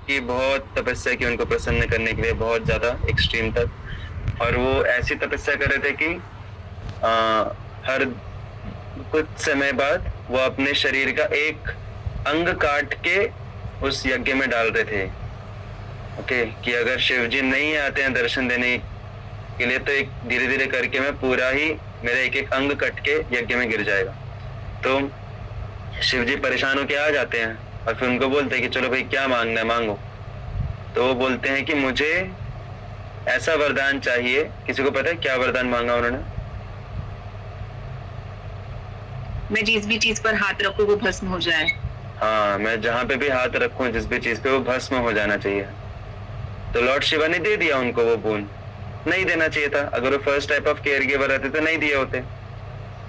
की बहुत तपस्या की उनको प्रसन्न करने के लिए, बहुत ज्यादा एक्सट्रीम तक। और वो ऐसी तपस्या कर रहे थे कि हर कुछ समय बाद वो अपने शरीर का एक अंग काट के उस यज्ञ में डाल रहे थे। ओके, कि अगर शिव जी नहीं आते हैं दर्शन देने के लिए तो एक धीरे धीरे करके मैं पूरा ही मेरा एक एक अंग कट के यज्ञ में गिर जाएगा। तो शिव जी परेशान होके आ जाते हैं और फिर उनको बोलते हैं कि चलो भाई क्या मांगना है मांगो। तो वो बोलते हैं कि मुझे ऐसा वरदान चाहिए। किसी को पता है क्या वरदान मांगा उन्होंने? मैं जिस भी चीज पर हाथ रखूं वो भस्म हो जाए। हाँ, मैं जहाँ पे भी हाथ रखूं जिस भी चीज पे वो भस्म हो जाना चाहिए। तो लॉर्ड शिवा ने दे दिया उनको वो बोन। नहीं देना चाहिए था, अगर वो first type of care giver रहते तो नहीं दिए होते,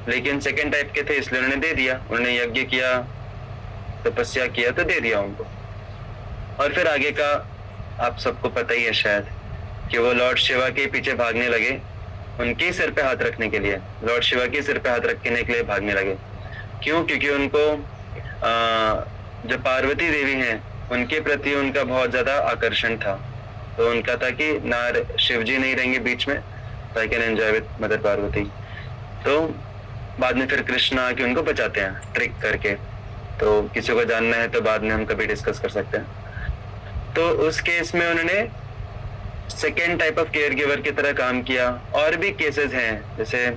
लेकिन सेकंड टाइप के थे इसलिए उन्होंने दे दिया। उन्होंने यज्ञ किया, तपस्या किया तो दे दिया उनको। और फिर आगे का आप सबको पता ही है शायद कि वो लॉर्ड शिवा के पीछे भागने लगे, उनके सिर पे हाथ रखने के लिए, लॉर्ड शिवा के सिर पे हाथ रखने के लिए भागने लगे। क्यों? क्योंकि उनको जो पार्वती देवी हैं उनके प्रति उनका बहुत ज्यादा आकर्षण था। तो उनका था कि ना शिव जी नहीं रहेंगे बीच में, तो I can enjoy with mother Parvati. तो बाद में फिर कृष्ण आके उनको बचाते हैं ट्रिक करके। तो किसी को जानना है तो बाद में हम कभी डिस्कस कर सकते हैं। तो उस केस में उन्होंने second type of care giver की तरह काम किया। और भी केसेस हैं, जैसे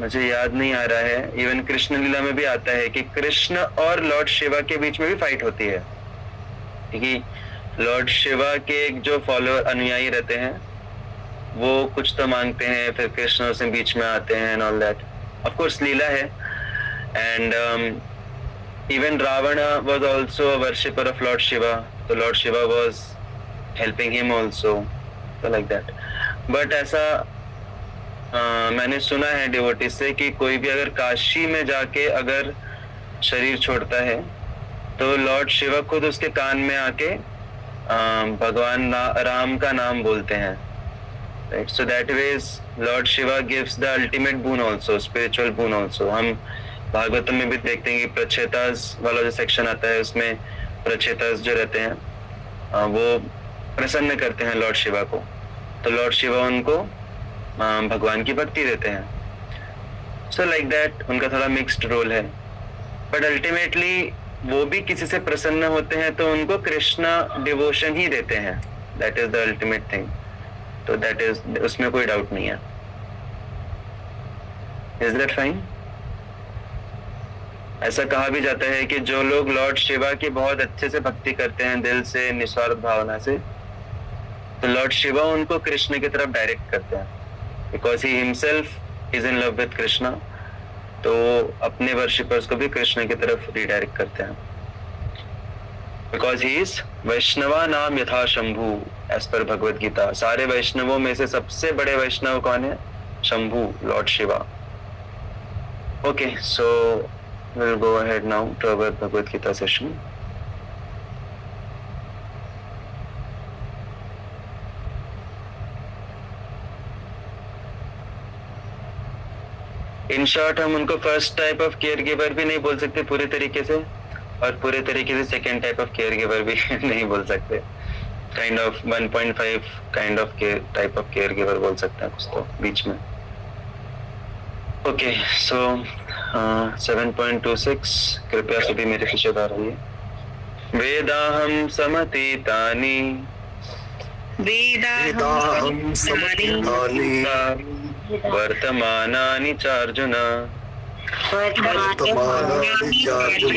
मुझे याद नहीं आ रहा है, इवन कृष्ण लीला में भी आता है कि कृष्ण और लॉर्ड शिवा के बीच में भी फाइट होती है, क्योंकि लॉर्ड शिवा के एक जो फॉलोअर अनुयायी रहते हैं वो कुछ तो मांगते हैं, फिर कृष्ण उसमें बीच में आते हैं and all that. Of course लीला है। And even Ravana was also a worshipper of lord Shiva, तो lord Shiva was helping him also, so like that। But ऐसा मैंने सुना है डिवोटी से कि कोई भी अगर काशी में जाके अगर शरीर छोड़ता है तो लॉर्ड शिवा खुद उसके कान में आके भगवान राम का नाम बोलते हैं, right. So that ways lord Shiva gives the ultimate boon also, spiritual boon also। हम भागवतम में भी देखते हैं कि प्रचेतास वाला जो सेक्शन आता है उसमें प्रचेतास जो रहते हैं वो प्रसन्न करते हैं लॉर्ड शिवा को, तो लॉर्ड शिवा उनको भगवान की भक्ति देते हैं। सो लाइक दैट उनका थोड़ा मिक्स्ड रोल है। बट अल्टीमेटली वो भी किसी से प्रसन्न होते हैं तो उनको कृष्णा डिवोशन ही देते हैं, that is the ultimate thing. तो दैट इज, उसमें कोई डाउट नहीं है। Is that fine? ऐसा कहा भी जाता है कि जो लोग लॉर्ड शिवा की बहुत अच्छे से भक्ति करते हैं दिल से, निस्वार्थ भावना से, तो लॉर्ड शिवा उनको कृष्ण की तरफ डायरेक्ट करते हैं, because he himself is in love with Krishna. तो अपने वर्शिपर्स को भी कृष्ण की तरफ रिडायरेक्ट करते हैं, बिकॉज ही इज वैष्णवा नाम यथा शंभु, एज पर भगवत गीता। सारे वैष्णवों में से सबसे बड़े वैष्णव कौन है? Shambhu, Lord Shiva. Okay, so we'll go ahead now to our Bhagavad Gita session. In short हम उनको first type of care giver भी नहीं बोल सकते पूरे तरीके से, और पूरे तरीके से second type of care giver भी नहीं बोल सकते। Kind of 1.5 kind of type of care giver बोल सकते हैं कुछ तो बीच में। ओके, सो 7.26 कृपया सभी मेरे पीछे आ रही है। वेदाहम समतीतानि वेदाहं समतीतानि वर्तमानानि चार्जुन वर्तमानानि चार्जुन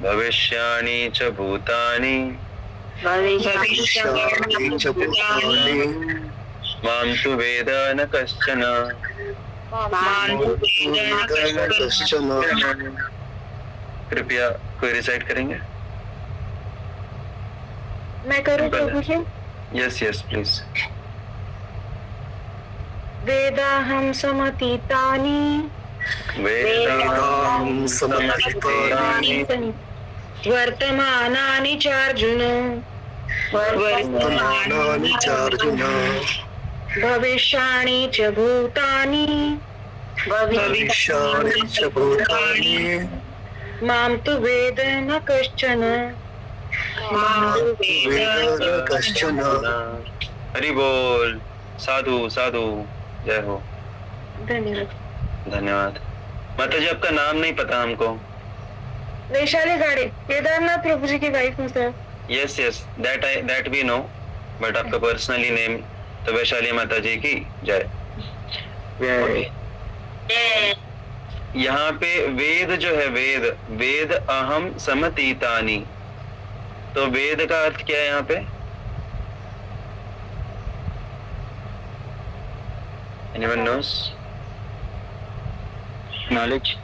भविष्याणि च भूतानि भविष्याणि च भूतानि मां तु वेद न कश्चन। कृपया कोई रिसाइट करेंगे? मैं करूं प्रभु जी? Yes yes please. वेदाहं समतीतानि वेदाहं समतीतानि वर्तमानानि चार्जुन वर्तमानानि चार्जुन भविष्याणि च भूतानि भविष्याणि च भूतानि मां तु वेद न कश्चन। वेद न कश्चन। हरि बोल। साधु साधु, जय हो। धन्यवाद। धन्यवाद। माता जी आपका नाम नहीं पता हमको। वैशाली गाड़े, केदारनाथ प्रभु जी की वाइफ हूँ sir. Yes yes, that we know, but आपका पर्सनली नेम तो वैशाली माता जी की जय। यहाँ पे वेद जो है, वेद वेद अहम समतीतानि, तो वेद का अर्थ क्या है यहाँ पे? Anyone knows? Knowledge.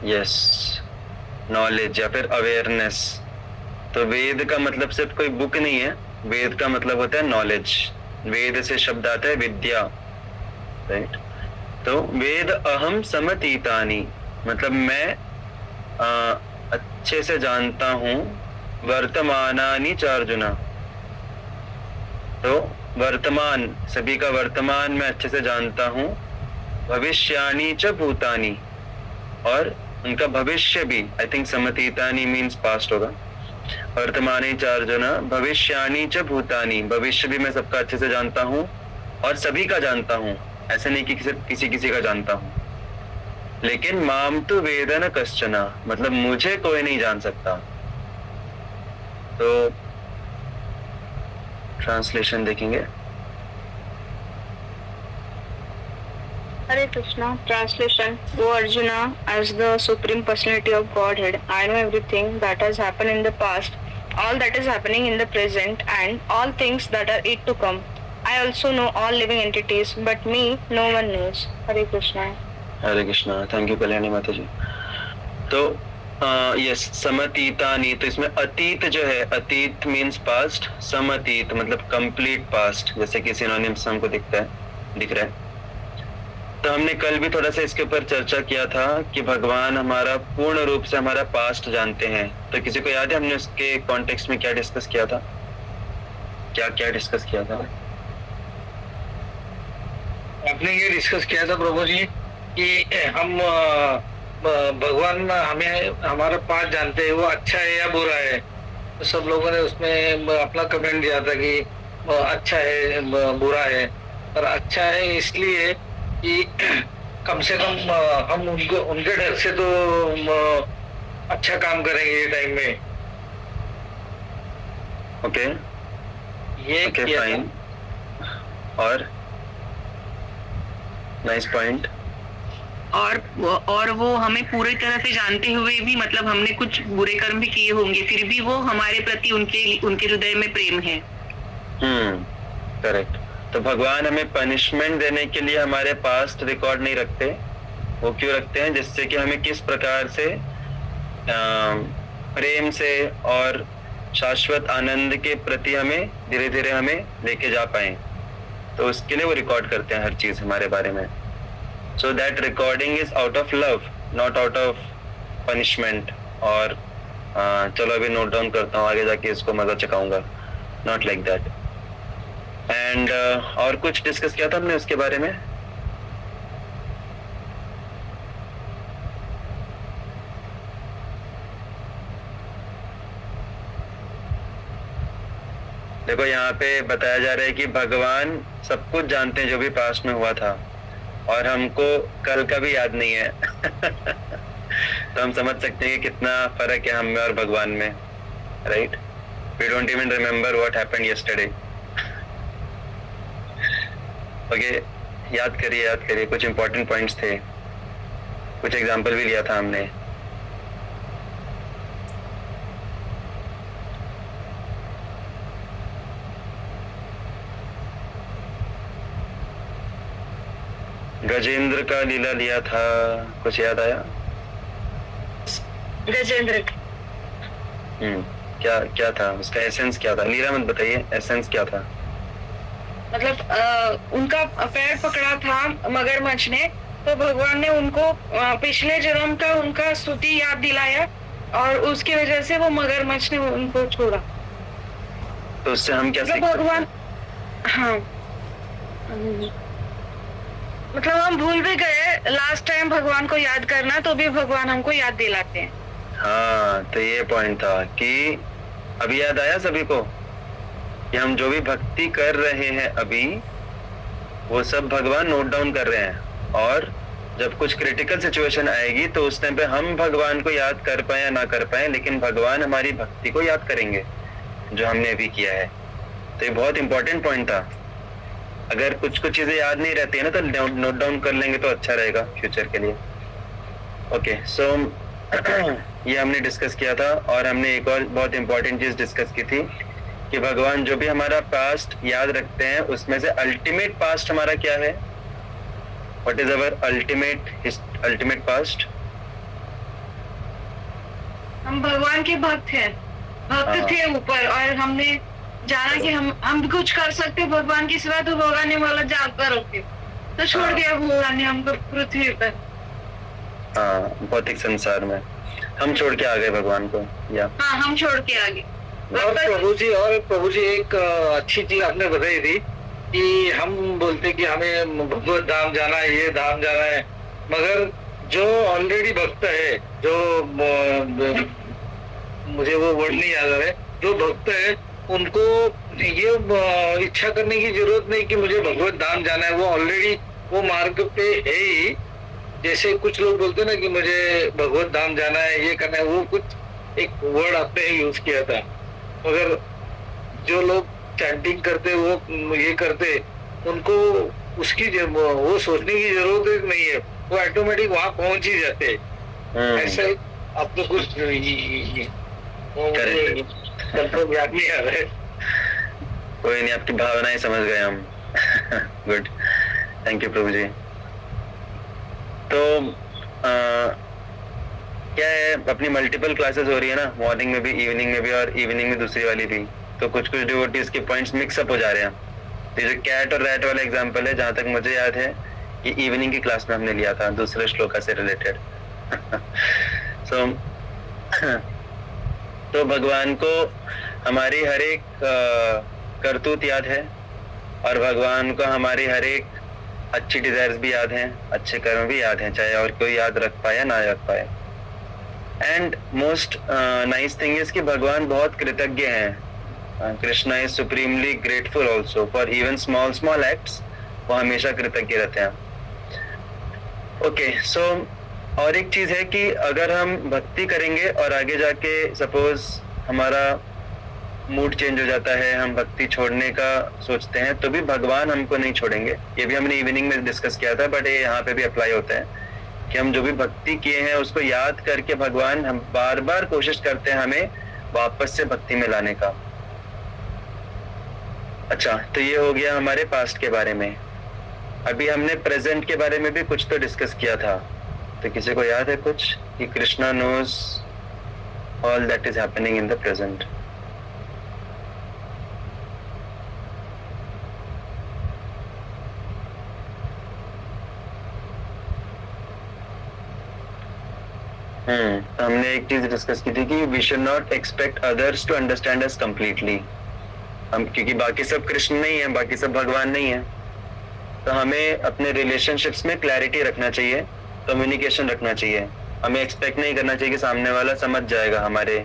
Yes, knowledge या फिर अवेयरनेस। तो वेद का मतलब सिर्फ कोई बुक नहीं है, वेद का मतलब होता है नॉलेज। वेद से शब्द आता है विद्या, राइट? तो वेद अहम समतीतानि मतलब मैं अच्छे से जानता हूँ। वर्तमानानि च अर्जुन, तो वर्तमान, सभी का वर्तमान मैं अच्छे से जानता हूँ। भविष्यानि च भूतानि, और उनका भविष्य भी, आई थिंक समतीतानि मीन्स पास्ट होगा। वर्तमानि च अर्जुन भविष्यानि च भूतानि, भविष्य भी मैं सबका अच्छे से जानता हूँ और सभी का जानता हूँ, ऐसे नहीं कि किसी का जानता हूँ। लेकिन माम तु वेद न कश्चन, मतलब मुझे कोई नहीं जान सकता। तो ट्रांसलेशन देखेंगे। Hare Krishna. Translation. O Arjuna, as the Supreme Personality of Godhead, I know everything that has happened in the past, all that is happening in the present, and all things that are yet to come. I also know all living entities, but me, no one knows. Hare Krishna. Hare Krishna. Thank you Kalyani माता जी। तो yes, समतीतानि, तो इसमें अतीत जो है, अतीत means past, समतीत मतलब complete past, जैसे कि सिनोनिम्स हमको दिख रहा है। तो हमने कल भी थोड़ा सा इसके ऊपर चर्चा किया था कि भगवान हमारा पूर्ण रूप से हमारा पास्ट जानते हैं। तो किसी को याद है हमने उसके कॉन्टेक्स्ट में क्या डिस्कस किया था? क्या डिस्कस किया था? आपने ये डिस्कस किया था प्रभु जी कि हम भगवान हमें हमारा पास्ट जानते हैं, वो अच्छा है या बुरा है। तो सब लोगों ने उसमें अपना कमेंट दिया था कि अच्छा है बुरा है, पर अच्छा है इसलिए कि कम से कम हम उनके डर से तो अच्छा काम करेंगे ये टाइम में। ओके, ये फाइन। और नाइस पॉइंट। और वो हमें पूरी तरह से जानते हुए भी, मतलब हमने कुछ बुरे कर्म भी किए होंगे, फिर भी वो हमारे प्रति उनके हृदय में प्रेम है। करेक्ट। तो भगवान हमें पनिशमेंट देने के लिए हमारे पास्ट रिकॉर्ड नहीं रखते। वो क्यों रखते हैं? जिससे कि हमें किस प्रकार से प्रेम से और शाश्वत आनंद के प्रति हमें धीरे धीरे हमें लेके जा पाए। तो उसके लिए वो रिकॉर्ड करते हैं हर चीज हमारे बारे में। So that recording is out of love, not out of punishment. और चलो अभी नोट डाउन करता हूँ, आगे जाके इसको मजा चकाऊंगा। Not like that. एंड और कुछ डिस्कस किया था हमने उसके बारे में। देखो यहाँ पे बताया जा रहा है कि भगवान सब कुछ जानते हैं जो भी पास्ट में हुआ था, और हमको कल का भी याद नहीं है। तो हम समझ सकते हैं कि कितना फर्क है हम में और भगवान में, right? We don't even remember what happened yesterday. Okay, याद करिए कुछ इंपॉर्टेंट पॉइंट्स थे, कुछ एग्जांपल भी लिया था हमने। गजेंद्र का लीला लिया था, कुछ याद आया? गजेंद्र। क्या था उसका एसेंस? क्या था? लीला मत बताइए, एसेंस क्या था? मतलब उनका पैर पकड़ा था मगरमच्छ ने, तो भगवान ने उनको पिछले जन्म का उनका स्तुति याद दिलाया, और उसकी वजह से वो मगरमच्छ ने उनको छोड़ा। तो उससे हम क्या सीख भगवान, हाँ, मतलब हम भूल भी गए लास्ट टाइम भगवान को याद करना, तो भी भगवान हमको याद दिलाते हैं। हाँ, तो ये पॉइंट था कि अभी याद आया सभी को कि हम जो भी भक्ति कर रहे हैं अभी वो सब भगवान नोट डाउन कर रहे हैं, और जब कुछ क्रिटिकल सिचुएशन आएगी तो उस टाइम पे हम भगवान को याद कर पाए या ना कर पाए, लेकिन भगवान हमारी भक्ति को याद करेंगे जो हमने अभी किया है। तो ये बहुत इंपॉर्टेंट पॉइंट था। अगर कुछ कुछ चीजें याद नहीं रहती है ना तो नोट डाउन कर लेंगे तो अच्छा रहेगा फ्यूचर के लिए। ओके, सो ये हमने डिस्कस किया था, और हमने एक और बहुत इंपॉर्टेंट चीज डिस्कस की थी कि भगवान जो भी हमारा पास्ट याद रखते हैं उसमें से अल्टीमेट पास्ट हमारा क्या है। What is our ultimate past? हम भगवान के भक्त हैं, भक्त थे ऊपर, और हमने जाना कि हम कुछ कर सकते भगवान के सिवा, तो भगवान ने बोला जाग कर रखे, तो छोड़ दिया भगवान ने हमको पृथ्वी पर। हाँ, भौतिक संसार में हम छोड़ के आ गए भगवान को, या हाँ, हम छोड़ के आ गए। और प्रभु जी एक अच्छी चीज आपने बताई थी कि हम बोलते कि हमें भगवत धाम जाना है, ये धाम जाना है, मगर जो ऑलरेडी भक्त है, जो मुझे वो वर्ड नहीं याद आ रहा है, जो भक्त है उनको ये इच्छा करने की जरूरत नहीं कि मुझे भगवत धाम जाना है, वो ऑलरेडी वो मार्ग पे है ही। जैसे कुछ लोग बोलते हैं ना कि मुझे भगवत धाम जाना है, ये करना है, वो कुछ एक वर्ड आपने यूज किया था, मगर जो लोग चैंटिंग करते वो ये करते, उनको उसकी वो सोचने की जरूरत नहीं है, वो ऑटोमेटिक वहां पहुंच ही जाते हैं। ऐसा आपको कुछ याद नहीं आ रहा है? कोई नहीं, आपकी भावनाएं समझ गए हम। गुड, थैंक यू प्रभु जी। तो क्या है, अपनी मल्टीपल क्लासेस हो रही है ना, मॉर्निंग में भी, इवनिंग में भी, और इवनिंग में दूसरी वाली भी, तो कुछ कुछ डिवोटीज के पॉइंट्स मिक्सअप हो जा रहे हैं। तो जो कैट और रैट वाला एग्जांपल है, जहां तक मुझे याद है कि इवनिंग की क्लास में हमने लिया था दूसरे श्लोका से रिलेटेड। सो तो भगवान को हमारी हर एक करतूत याद है, और भगवान को हमारी हर एक अच्छी डिजायर्स भी याद हैं, अच्छे कर्म भी याद हैं, चाहे और कोई याद रख पाए या ना रख पाए। And most nice thing is कि भगवान बहुत कृतज्ञ हैं। Krishna is supremely grateful also for even small acts. वो हमेशा कृतज्ञ रहते हैं। ओके, सो और एक चीज है कि अगर हम भक्ति करेंगे और आगे जाके सपोज हमारा मूड चेंज हो जाता है, हम भक्ति छोड़ने का सोचते हैं, तो भी भगवान हमको नहीं छोड़ेंगे। ये भी हमने इवनिंग में डिस्कस किया था, बट ये यहाँ पे भी अप्लाई होता है कि हम जो भी भक्ति किए हैं उसको याद करके भगवान हम बार बार कोशिश करते हैं हमें वापस से भक्ति में लाने का। अच्छा, तो ये हो गया हमारे पास्ट के बारे में। अभी हमने प्रेजेंट के बारे में भी कुछ तो डिस्कस किया था, तो किसी को याद है कुछ कि Krishna knows all that is happening in the present? हमने एक चीज डिस्कस की थी कि we should not expect others to understand us completely. हम, क्योंकि बाकी सब कृष्ण नहीं है, बाकी सब भगवान नहीं है, तो हमें अपने रिलेशनशिप्स में क्लैरिटी रखना चाहिए, कम्युनिकेशन रखना चाहिए। हमें एक्सपेक्ट नहीं करना चाहिए कि सामने वाला समझ जाएगा हमारे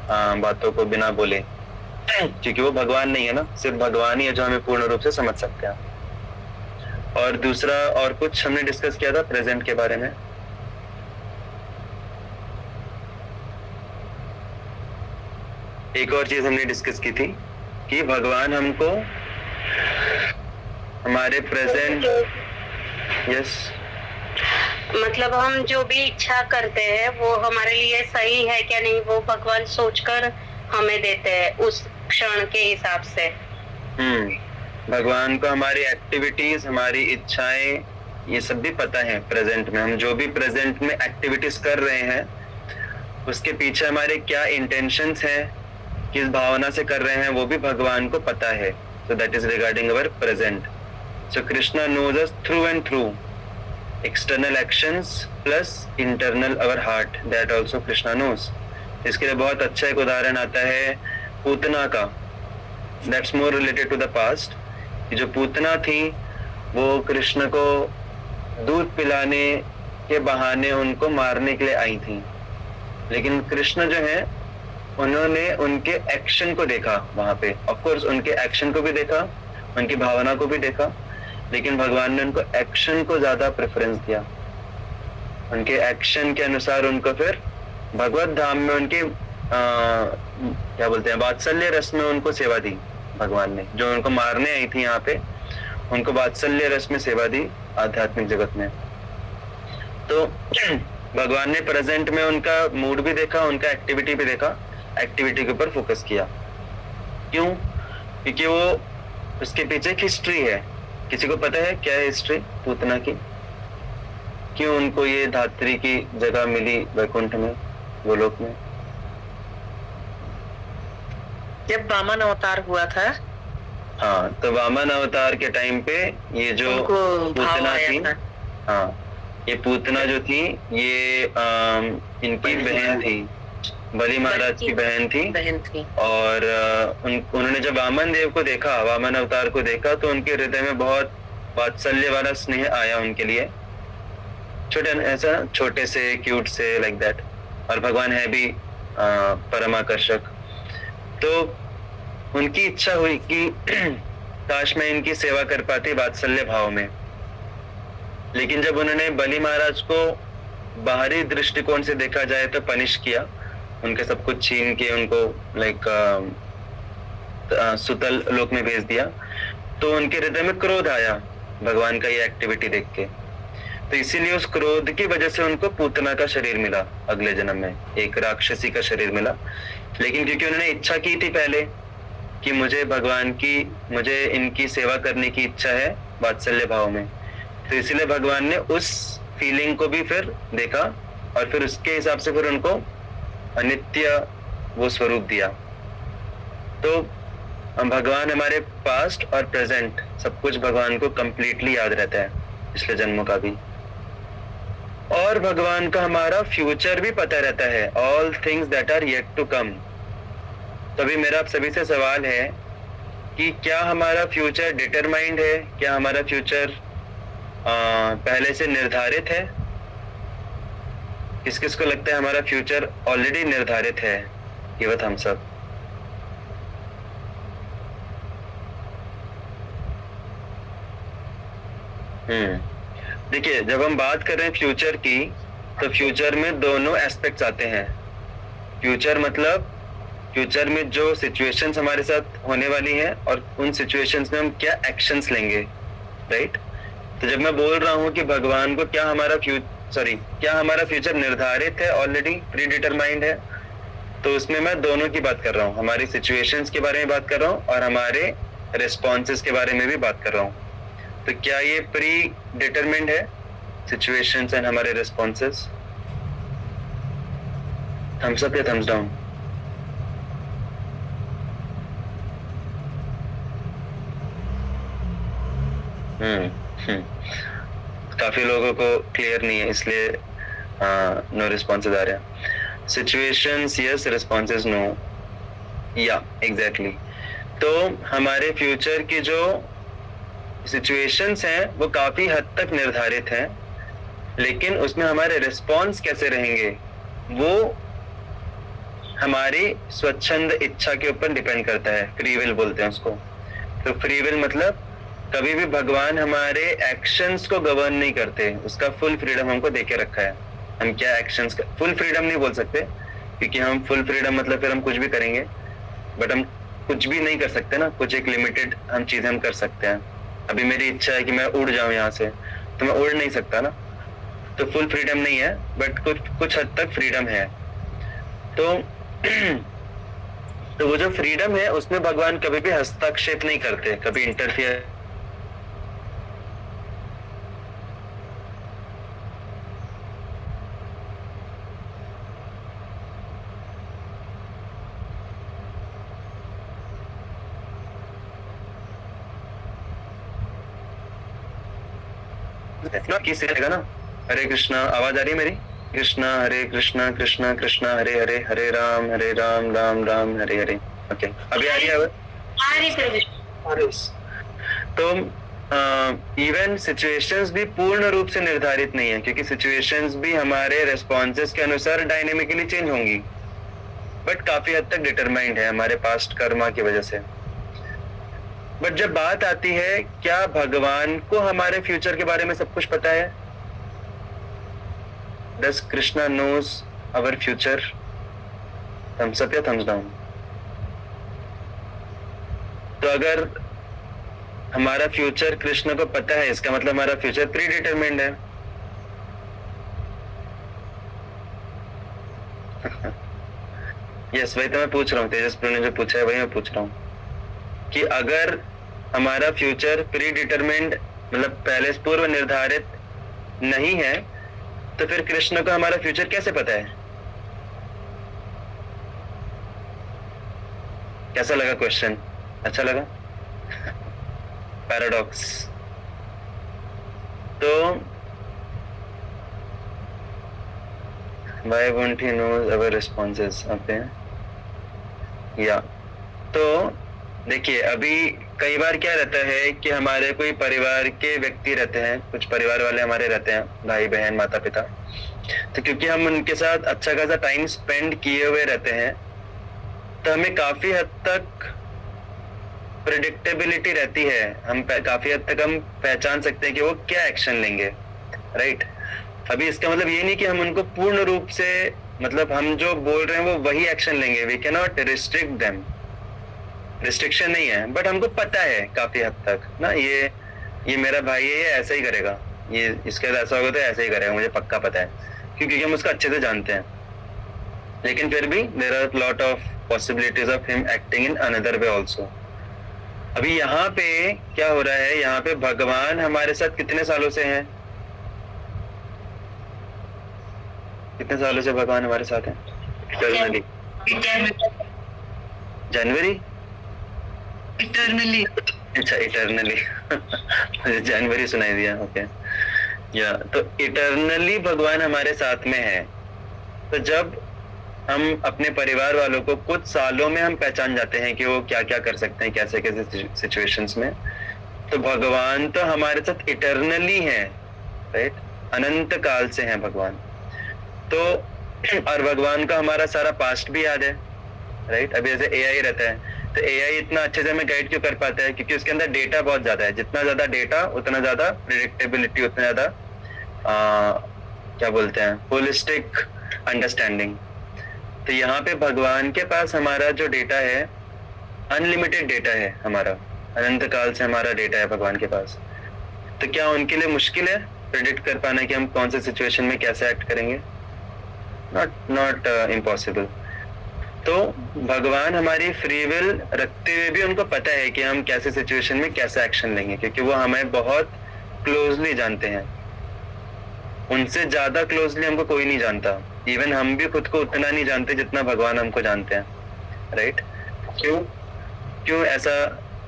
बातों को बिना बोले, क्योंकि वो भगवान नहीं है ना, सिर्फ भगवान ही है जो हमें पूर्ण रूप से समझ सकते हैं। और दूसरा और कुछ हमने डिस्कस किया था प्रेजेंट के बारे में। एक और चीज हमने डिस्कस की थी कि भगवान हमको हमारे प्रेजेंट, यस, मतलब हम जो भी इच्छा करते हैं वो हमारे लिए सही है क्या नहीं, वो भगवान सोचकर हमें देते हैं उस क्षण के हिसाब से। भगवान को हमारी एक्टिविटीज, हमारी इच्छाएं, ये सब भी पता है प्रेजेंट में। हम जो भी प्रेजेंट में एक्टिविटीज कर रहे हैं उसके पीछे हमारे क्या इंटेंशंस हैं, किस भावना से कर रहे हैं, वो भी भगवान को पता है। So that is regarding our present. So Krishna knows us through and through, external actions plus internal our heart, that also Krishna knows. इसके लिए बहुत अच्छा एक उदाहरण आता है पूतना का, that's more related to the past. जो पूतना थी वो कृष्ण को दूध पिलाने के बहाने उनको मारने के लिए आई थी, लेकिन कृष्ण जो है उन्होंने उनके एक्शन को देखा वहां पे, ऑफ कोर्स उनके एक्शन को भी देखा, उनकी भावना को भी देखा, लेकिन भगवान ने उनको एक्शन को ज्यादा प्रेफरेंस दिया। उनके एक्शन के अनुसार उनको फिर भगवत धाम में उनके क्या बोलते हैं, वात्सल्य रस में उनको सेवा दी भगवान ने। जो उनको मारने आई थी यहाँ पे, उनको वात्सल्य रस में सेवा दी आध्यात्मिक जगत में। तो भगवान ने प्रेजेंट में उनका मूड भी देखा, उनका एक्टिविटी भी देखा, एक्टिविटी के ऊपर फोकस किया। क्यों? क्योंकि वो उसके पीछे एक हिस्ट्री है। किसी को पता है क्या है हिस्ट्री पूतना की? क्यों उनको ये धात्री की जगह मिली वैकुंठ में, गोलोक में? जब वामन अवतार हुआ था, हाँ, तो वामन अवतार के टाइम पे ये जो उनको भाव पूतना आया थी, था। हाँ, ये पूतना जो थी ये इनकी बहन थी, बलि महाराज की बहन थी। और उन्होंने जब वामन देव को देखा, वामन अवतार को देखा, तो उनके हृदय में बहुत वात्सल्य वाला स्नेह आया उनके लिए, छोटे से क्यूट से लाइक दैट। और भगवान है भी परमाकर्षक। तो उनकी इच्छा हुई कि काश मैं इनकी सेवा कर पाती वात्सल्य भाव में। लेकिन जब उन्होंने बलि महाराज को बाहरी दृष्टिकोण से देखा जाए तो पनिश किया, उनके सब कुछ छीन के उनको लाइक सुतल लोक में भेज दिया, तो उनके हृदय में क्रोध आया भगवान का ये एक्टिविटी देख के। तो इसीलिए उस क्रोध की वजह से उनको पूतना का शरीर मिला, अगले जन्म में एक राक्षसी का शरीर मिला। लेकिन क्योंकि उन्होंने इच्छा की थी पहले कि मुझे इनकी सेवा करने की इच्छा है वात्सल्य भाव में, तो इसीलिए भगवान ने उस फीलिंग को भी फिर देखा और फिर उसके हिसाब से फिर उनको अनित्य वो स्वरूप दिया। तो भगवान हमारे पास्ट और प्रेजेंट सब कुछ भगवान को कंप्लीटली याद रहता है, पिछले जन्मों का भी। और भगवान का हमारा फ्यूचर भी पता रहता है, all things that are yet to come. तभी मेरा आप सभी से सवाल है कि क्या हमारा फ्यूचर डिटरमाइंड है? क्या हमारा फ्यूचर पहले से निर्धारित है? किस किस को लगता है हमारा फ्यूचर ऑलरेडी निर्धारित है? Give a thumbs up. देखिए, जब हम बात कर रहे हैं फ्यूचर की, तो फ्यूचर में दोनों एस्पेक्ट्स आते हैं। फ्यूचर मतलब फ्यूचर में जो सिचुएशंस हमारे साथ होने वाली हैं और उन सिचुएशंस में हम क्या एक्शंस लेंगे, राइट? तो जब मैं बोल रहा हूँ कि भगवान को क्या हमारा फ्यूचर निर्धारित है, ऑलरेडी प्री डिटरमाइंड है, तो उसमें मैं दोनों की बात कर रहा हूँ। हमारी सिचुएशंस के बारे में बात कर रहा हूँ और हमारे रिस्पॉन्सेस के बारे में भी बात कर रहा हूँ। तो क्या ये प्री डिटरमाइंड है, सिचुएशंस एंड हमारे रिस्पॉन्सेस? थम्स अप या थम्स डाउन? काफी लोगों को क्लियर नहीं है, इसलिए नो रिस्पॉन्सेज आ रहे हैं। Situations yes, responses no. या एग्जैक्टली। तो हमारे फ्यूचर की जो सिचुएशंस हैं वो काफी हद तक निर्धारित हैं, लेकिन उसमें हमारे रिस्पॉन्स कैसे रहेंगे वो हमारी स्वच्छंद इच्छा के ऊपर डिपेंड करता है। फ्री विल बोलते हैं उसको। तो फ्री विल मतलब कभी भी भगवान हमारे एक्शंस को गवर्न नहीं करते, उसका फुल फ्रीडम हमको देके रखा है। हम क्या एक्शंस का फुल फ्रीडम नहीं बोल सकते, क्योंकि हम फुल फ्रीडम मतलब फिर हम कुछ भी करेंगे, बट हम कुछ भी नहीं कर सकते ना, कुछ एक लिमिटेड हम चीजें हम कर सकते हैं। अभी मेरी इच्छा है कि मैं उड़ जाऊं यहाँ से, तो मैं उड़ नहीं सकता ना, तो फुल फ्रीडम नहीं है, बट कुछ हद तक फ्रीडम है। तो वो जो फ्रीडम है उसमें भगवान कभी भी हस्तक्षेप नहीं करते, कभी इंटरफियर किस रहेगा ना। हरे कृष्णा, आवाज आ रही है मेरी? कृष्णा हरे कृष्णा, कृष्णा कृष्णा हरे हरे, हरे राम राम राम हरे हरे। ओके, अभी आ रही है आवाज? तो इवन सिचुएशंस भी पूर्ण रूप से निर्धारित नहीं है, क्योंकि सिचुएशंस भी हमारे रेस्पॉन्सेस के अनुसार डायनेमिकली चेंज होंगी। बट काफी हद तक डिटरमाइंड है हमारे पास्ट कर्मा की वजह से। बट जब बात आती है क्या भगवान को हमारे फ्यूचर के बारे में सब कुछ पता है? Does Krishna knows our future? Thumbs up या thumbs down? तो अगर हमारा फ्यूचर कृष्ण को पता है, इसका मतलब हमारा फ्यूचर प्री डिटरमाइंड है। यस, वही तो मैं पूछ रहा हूँ, तेजस्वी ने जो पूछा है वही मैं पूछ रहा हूँ कि अगर हमारा फ्यूचर प्री डिटरमाइंड मतलब पहले से पूर्व निर्धारित नहीं है तो फिर कृष्ण को हमारा फ्यूचर कैसे पता है? कैसा लगा क्वेश्चन? अच्छा लगा? पैराडॉक्स। तो why won't he know our responses? Okay या तो देखिए अभी कई बार क्या रहता है कि हमारे कोई परिवार के व्यक्ति रहते हैं, कुछ परिवार वाले हमारे रहते हैं, भाई बहन माता पिता, तो क्योंकि हम उनके साथ अच्छा खासा टाइम स्पेंड किए हुए रहते हैं तो हमें काफी हद तक प्रेडिक्टेबिलिटी रहती है, हम काफी हद तक हम पहचान सकते हैं कि वो क्या एक्शन लेंगे, राइट? अभी इसका मतलब ये नहीं कि हम उनको पूर्ण रूप से मतलब हम जो बोल रहे हैं वो वही एक्शन लेंगे, we can not restrict them, restriction नहीं है, बट हमको पता है काफी हद तक ना ये मेरा भाई है, ये ऐसा ही करेगा, ये इसके साथ ऐसा होगा तो ऐसा ही करेगा, मुझे पक्का पता है क्योंकि हम उसको अच्छे से जानते हैं। लेकिन फिर भी there are lot of possibilities of him acting in another way also. अभी यहाँ पे क्या हो रहा है, यहाँ पे भगवान हमारे साथ कितने सालों से हैं? कितने सालों से भगवान हमारे साथ हैं? इटर्नली। जनवरी? इटर्नली। अच्छा इटर्नली। मुझे जनवरी सुनाई दिया। ओके या तो इटर्नली भगवान हमारे साथ में है। तो जब हम अपने परिवार वालों को कुछ सालों में हम पहचान जाते हैं कि वो क्या क्या कर सकते हैं कैसे कैसे सिचुएशंस में, तो भगवान तो हमारे साथ इटर्नली है, राइट? अनंत काल से हैं भगवान। तो और भगवान का हमारा सारा पास्ट भी याद है, राइट? अभी जैसे एआई रहता है तो एआई इतना अच्छे से हमें गाइड क्यों कर पाता है? क्योंकि उसके अंदर डेटा बहुत ज्यादा है। जितना ज्यादा डेटा उतना ज्यादा प्रेडिक्टेबिलिटी, उतना ज्यादा क्या बोलते हैं, होलिस्टिक अंडरस्टैंडिंग। तो यहाँ पे भगवान के पास हमारा जो डेटा है अनलिमिटेड डेटा है, हमारा अनंत काल से हमारा डेटा है भगवान के पास। तो क्या उनके लिए मुश्किल है प्रेडिक्ट कर पाना कि हम कौन से सिचुएशन में कैसे एक्ट करेंगे? Not impossible. तो भगवान हमारी फ्री विल रखते हुए भी उनको पता है कि हम कैसे सिचुएशन में कैसे एक्शन लेंगे, क्योंकि वो हमें बहुत क्लोजली जानते हैं। उनसे ज्यादा क्लोजली हमको कोई नहीं जानता। इवन हम भी खुद को उतना नहीं जानते जितना भगवान हमको जानते हैं, राइट? क्यों ऐसा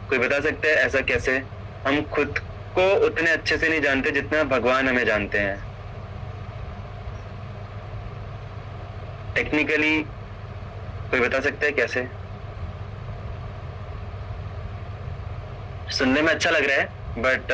कोई बता सकता है? ऐसा कैसे? हम खुद को उतने अच्छे से नहीं जानते जितना भगवान हमें जानते हैं। टेक्निकली कोई बता सकता है कैसे? सुनने में अच्छा लग रहा है बट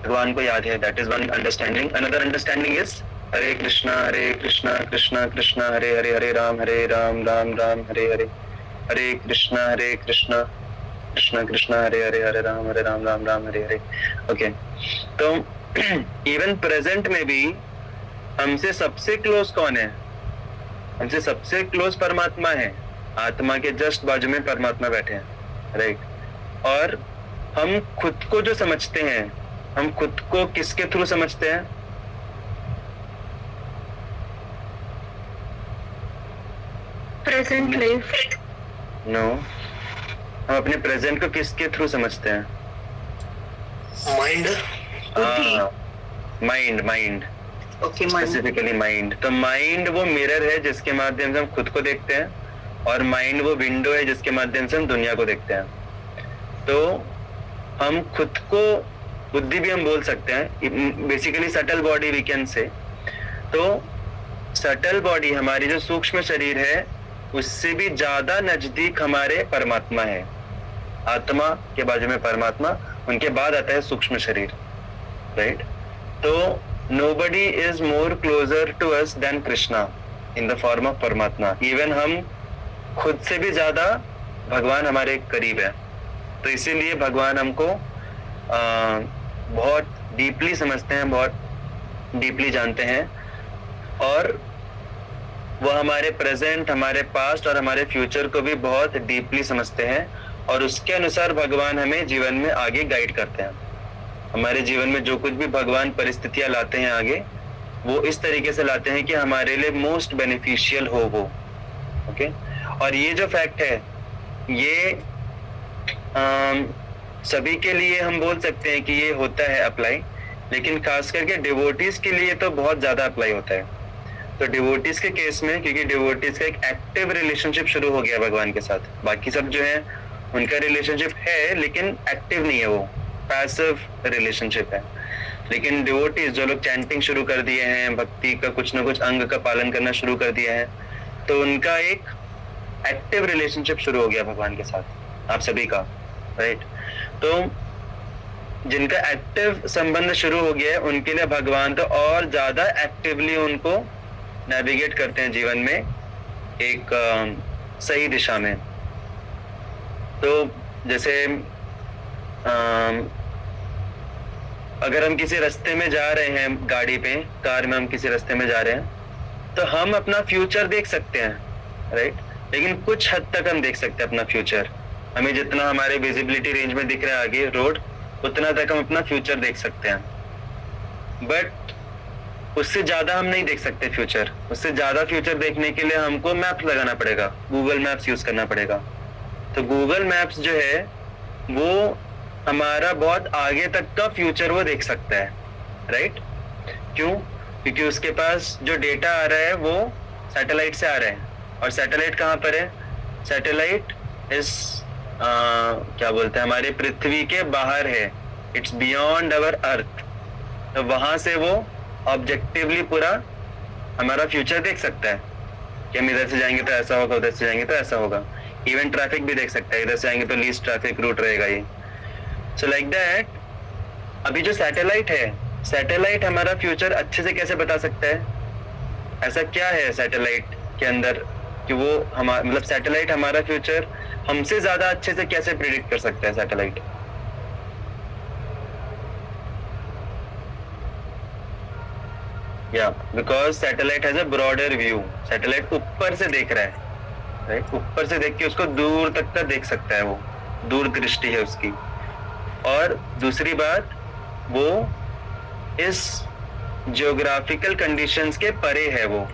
भगवान को याद है, that is one understanding. Another understanding is Hare Krishna Krishna Krishna Hare Hare, Hare Rama Rama Rama Hare Hare, Hare Krishna Krishna Krishna Hare Hare, Hare Rama Rama Hare Hare. Okay, तो इवन प्रेजेंट में भी हमसे सबसे क्लोज कौन है? हमसे सबसे क्लोज परमात्मा है। आत्मा के जस्ट बाजू में परमात्मा बैठे हैं, राइट? और हम खुद को जो समझते हैं, हम खुद को किसके थ्रू समझते हैं? Present life. नो, हम अपने प्रेजेंट को किसके थ्रू समझते हैं? Mind specifically mind. तो माइंड वो मिरर है जिसके माध्यम से हम खुद को देखते हैं, और माइंड वो विंडो है जिसके माध्यम से हम दुनिया को देखते हैं। तो हम खुद को बुद्धि भी हम बोल सकते हैं, basically subtle body we can say. तो सटल बॉडी, हमारी जो सूक्ष्म शरीर है, उससे भी ज्यादा नजदीक हमारे परमात्मा है। आत्मा के बाजू में परमात्मा, उनके बाद आता है सूक्ष्म शरीर, राइट? तो nobody is more closer to us than Krishna in the form of परमात्मा. इवन हम खुद से भी ज्यादा भगवान हमारे करीब है. तो इसीलिए भगवान हमको बहुत डीपली समझते हैं, बहुत डीपली जानते हैं, और वो हमारे प्रेजेंट, हमारे पास्ट और हमारे फ्यूचर को भी बहुत डीपली समझते हैं, और उसके अनुसार भगवान हमें जीवन में आगे गाइड करते हैं. हमारे जीवन में जो कुछ भी भगवान परिस्थितियां लाते हैं आगे, वो इस तरीके से लाते हैं कि हमारे लिए मोस्ट बेनिफिशियल हो वो. ओके? और ये जो फैक्ट है, ये सभी के लिए हम बोल सकते हैं कि ये होता है अप्लाई, लेकिन खास करके डिवोटीज के लिए तो बहुत ज्यादा अप्लाई होता है. तो डिवोटीज के केस में, क्योंकि डिवोटीज का एक एक्टिव रिलेशनशिप शुरू हो गया भगवान के साथ, बाकी सब जो है उनका रिलेशनशिप है लेकिन एक्टिव नहीं है, वो पैसिव रिलेशनशिप है. लेकिन डिवोटीज जो लोग चैंटिंग शुरू कर दिए हैं, भक्ति का कुछ ना कुछ अंग का पालन करना शुरू कर दिया है, तो उनका एक एक्टिव रिलेशनशिप शुरू हो गया भगवान के साथ, आप सभी का, राइट? तो जिनका एक्टिव संबंध शुरू हो गया है, उनके लिए भगवान तो और ज्यादा एक्टिवली उनको नेविगेट करते हैं जीवन में एक सही दिशा में. तो जैसे अगर हम किसी रास्ते में जा रहे हैं, गाड़ी पे, कार में हम किसी रास्ते में जा रहे हैं, तो हम अपना फ्यूचर देख सकते हैं, राइट? लेकिन कुछ हद तक हम देख सकते हैं अपना फ्यूचर. हमें जितना हमारे विजिबिलिटी रेंज में दिख रहा है आगे रोड, उतना तक हम अपना फ्यूचर देख सकते हैं. बट उससे ज्यादा हम नहीं देख सकते फ्यूचर. उससे ज्यादा फ्यूचर देखने के लिए हमको मैप लगाना पड़ेगा, गूगल मैप्स यूज करना पड़ेगा. तो गूगल मैप्स जो है वो हमारा बहुत आगे तक का फ्यूचर वो देख सकता है, राइट? क्यों? क्योंकि उसके पास जो डेटा आ रहा है वो सैटेलाइट से आ रहा है. और सैटेलाइट कहाँ पर है? सैटेलाइट इस क्या बोलते हैं, हमारे पृथ्वी के बाहर है. इट्स बियॉन्ड अवर अर्थ. तो वहां से वो ऑब्जेक्टिवली पूरा हमारा फ्यूचर देख सकता है कि हम इधर से जाएंगे तो ऐसा होगा, उधर से जाएंगे तो ऐसा होगा. इवन ट्रैफिक भी देख सकता है, इधर से आएंगे तो लीस्ट ट्रैफिक रूट रहेगा ये. सो लाइक दैट, अभी जो सैटेलाइट है, सैटेलाइट हमारा फ्यूचर अच्छे से कैसे बता सकता है? ऐसा क्या है सैटेलाइट के अंदर कि वो हमारा, मतलब सैटेलाइट हमारा फ्यूचर हमसे ज्यादा अच्छे से कैसे प्रिडिक्ट कर सकता है सैटेलाइट? या because satellite has a broader view. Satellite ऊपर से देख रहा है, राइट? ऊपर से देख के उसको दूर तक का देख सकता है, वो दूर दृष्टि है उसकी. और दूसरी बात, वो इस जियोग्राफिकल कंडीशंस के परे है वो,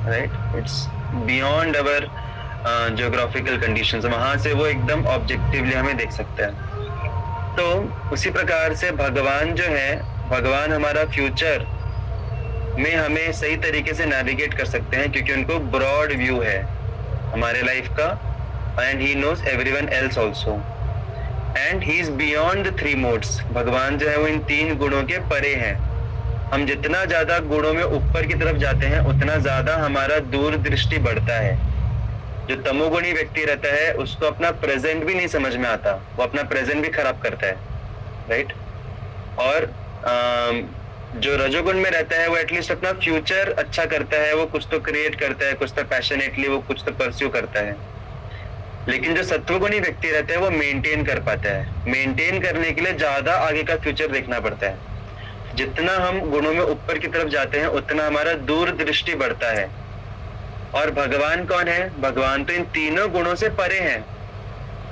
right? It's beyond our geographical conditions. वहां से वो एकदम ऑब्जेक्टिवली हमें देख सकता है. तो उसी प्रकार से भगवान जो है, भगवान हमारा फ्यूचर में हमें सही तरीके से नेविगेट कर सकते हैं, क्योंकि उनको ब्रॉड व्यू है हमारे लाइफ का. And he knows everyone else also. And he is beyond the 3 modes. भगवान जो है वो इन 3 गुणों के परे हैं. हम जितना ज्यादा गुणों में ऊपर की तरफ जाते हैं, उतना ज्यादा हमारा दूरदृष्टि बढ़ता है. जो तमोगुणी व्यक्ति रहता है, उसको अपना प्रेजेंट भी नहीं समझ में आता, वो अपना प्रेजेंट भी खराब करता है, राइट? और जो रजोगुण में रहता है, वो एटलीस्ट अपना फ्यूचर अच्छा करता है, वो कुछ तो क्रिएट करता है, कुछ तो पैशनेटली वो कुछ तो परस्यू करता है. लेकिन जो सत्वगुणी व्यक्ति रहता है, वो मेंटेन कर पाता है. मेंटेन करने के लिए ज्यादा आगे का फ्यूचर देखना पड़ता है. जितना हम गुणों में ऊपर की तरफ जाते हैं, उतना हमारा दूरदृष्टि बढ़ता है. और भगवान कौन है? भगवान तो इन तीनों गुणों से परे हैं.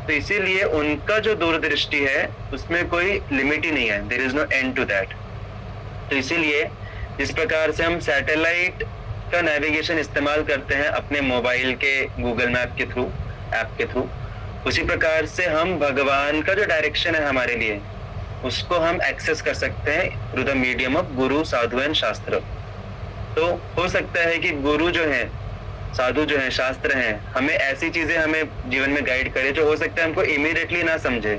तो इसीलिए उनका जो दूरदृष्टि है, उसमें कोई लिमिट ही नहीं है. There is no end to that. तो इसीलिए जिस प्रकार से हम सैटेलाइट का नेविगेशन इस्तेमाल करते हैं अपने मोबाइल के गूगल मैप के थ्रू, ऐप के थ्रू, उसी प्रकार से हम भगवान का जो डायरेक्शन है हमारे लिए, उसको हम एक्सेस कर सकते हैं through the medium of Guru, Sadhu and शास्त्र. तो हो सकता है कि गुरु जो है, साधु जो है, शास्त्र हैं, हमें ऐसी चीजें हमें जीवन में गाइड करे जो हो सकता है हमको इमीडिएटली ना समझे,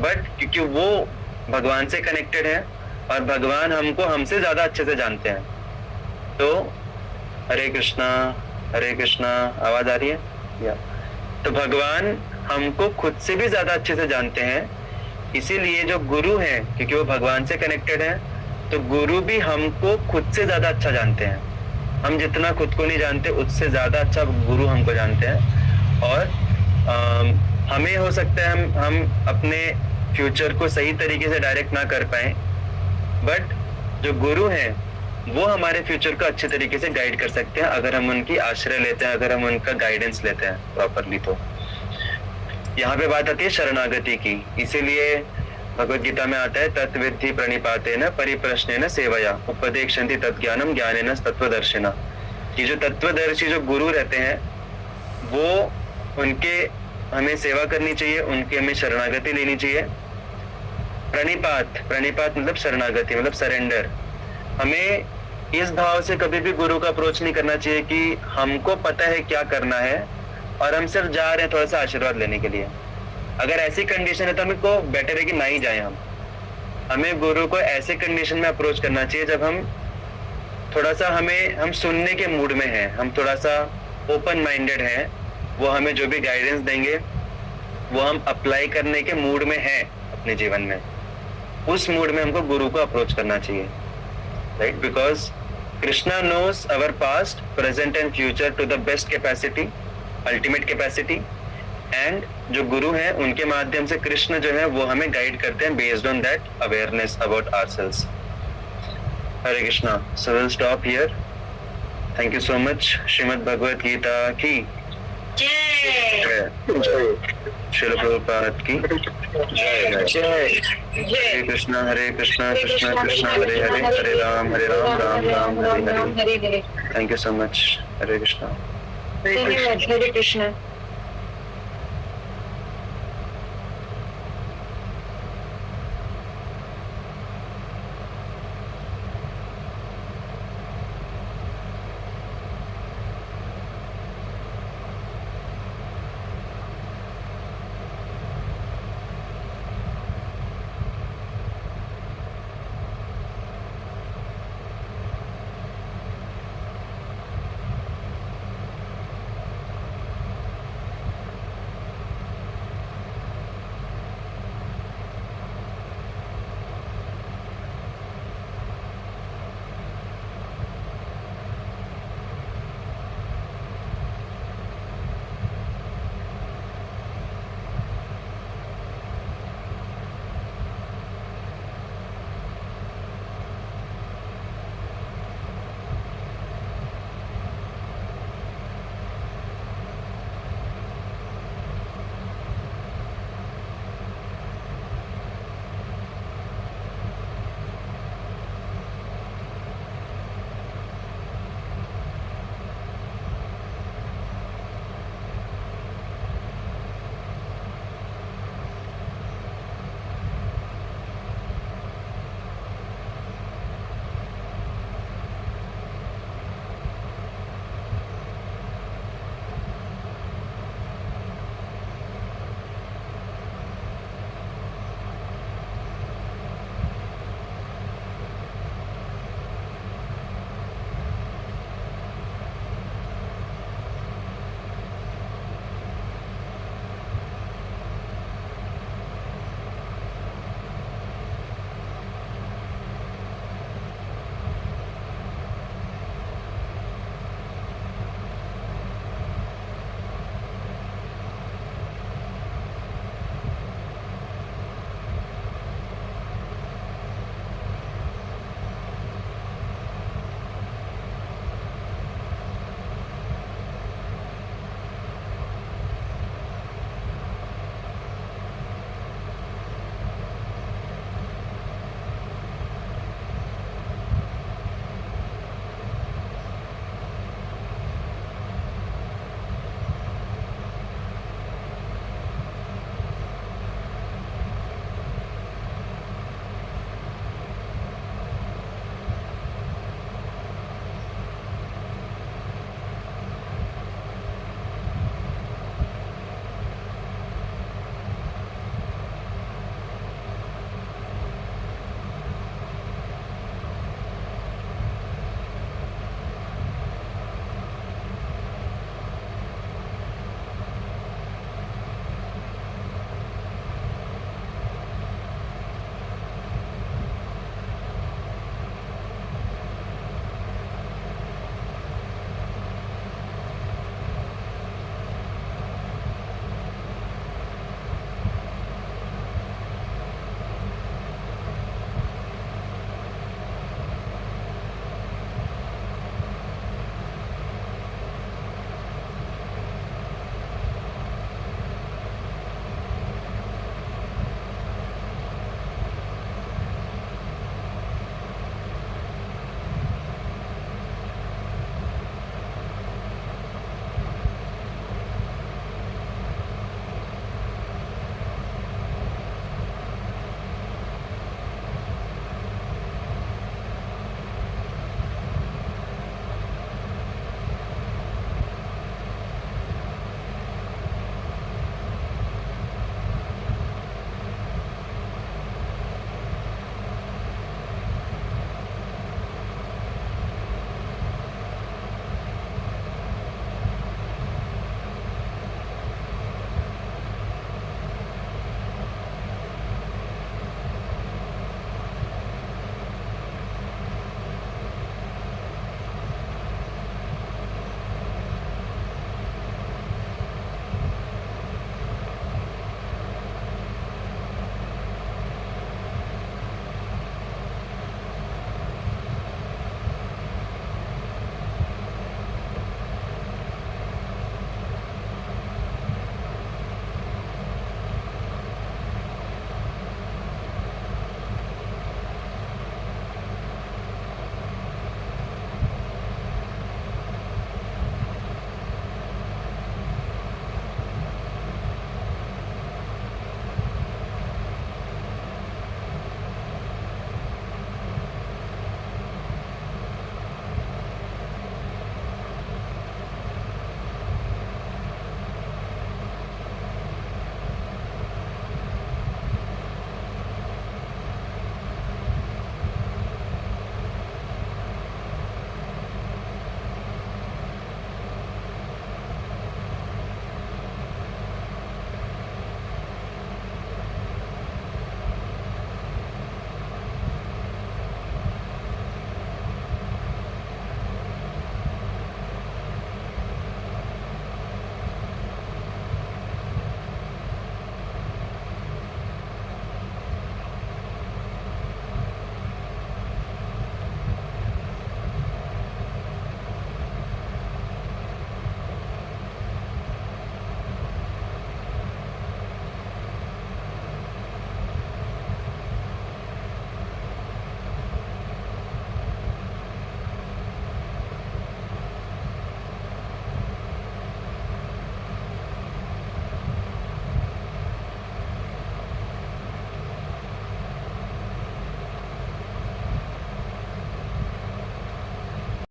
बट क्योंकि वो भगवान से कनेक्टेड है और भगवान हमको हमसे ज्यादा अच्छे से जानते हैं. तो हरे कृष्णा, आवाज आ रही है? या तो भगवान हमको खुद से भी ज्यादा अच्छे से जानते हैं, इसीलिए जो गुरु हैं, क्योंकि वो भगवान से कनेक्टेड हैं, तो गुरु भी हमको खुद से ज्यादा अच्छा जानते हैं। हम जितना खुद को नहीं जानते उससे ज्यादा अच्छा गुरु हमको जानते हैं। और हमें हो सकता है हम अपने फ्यूचर को सही तरीके से डायरेक्ट ना कर पाए, बट जो गुरु हैं वो हमारे फ्यूचर को अच्छे तरीके से गाइड कर सकते हैं अगर हम उनकी आश्रय लेते हैं, अगर हम उनका गाइडेंस लेते हैं प्रॉपरली। तो यहाँ पे बात आती है शरणागति की, इसीलिए भगवत गीता में आता है तत्विद्धि प्रणिपातेन परिप्रश्नेन सेवया उपदेक्षन्ति तज्ज्ञानम ज्ञानेन तत्वदर्शिना। ये जो तत्वदर्शी जो गुरु रहते हैं वो उनके हमें सेवा करनी चाहिए, उनकी हमें शरणागति लेनी चाहिए। प्रणिपात मतलब शरणागति मतलब सरेंडर। हमें इस भाव से कभी भी गुरु का अप्रोच नहीं करना चाहिए कि हमको पता है क्या करना है और हम सिर्फ जा रहे हैं थोड़ा सा आशीर्वाद लेने के लिए। अगर ऐसी कंडीशन है तो हमको बेटर है कि ना ही जाए। हमें गुरु को ऐसे कंडीशन में अप्रोच करना चाहिए जब हम थोड़ा सा हम सुनने के मूड में हैं, हम थोड़ा सा ओपन माइंडेड हैं, वो हमें जो भी गाइडेंस देंगे वो हम अप्लाई करने के मूड में हैं अपने जीवन में। उस मूड में हमको गुरु को अप्रोच करना चाहिए, right? Because Krishna knows our past present and future to the best capacity, ultimate capacity. And जो गुरु हैं उनके माध्यम से कृष्ण जो है वो हमें गाइड करते हैं based on that awareness about ourselves. Hare Krishna. So will stop here. Thank you so much. Shrimad Bhagavad Gita की जय। श्रील प्रभुपाद की जय। Hare Krishna Krishna Krishna Hare Hare, Hare Rama Rama Rama Hare Hare. Thank you so much. Hare Krishna. Hare Krishna.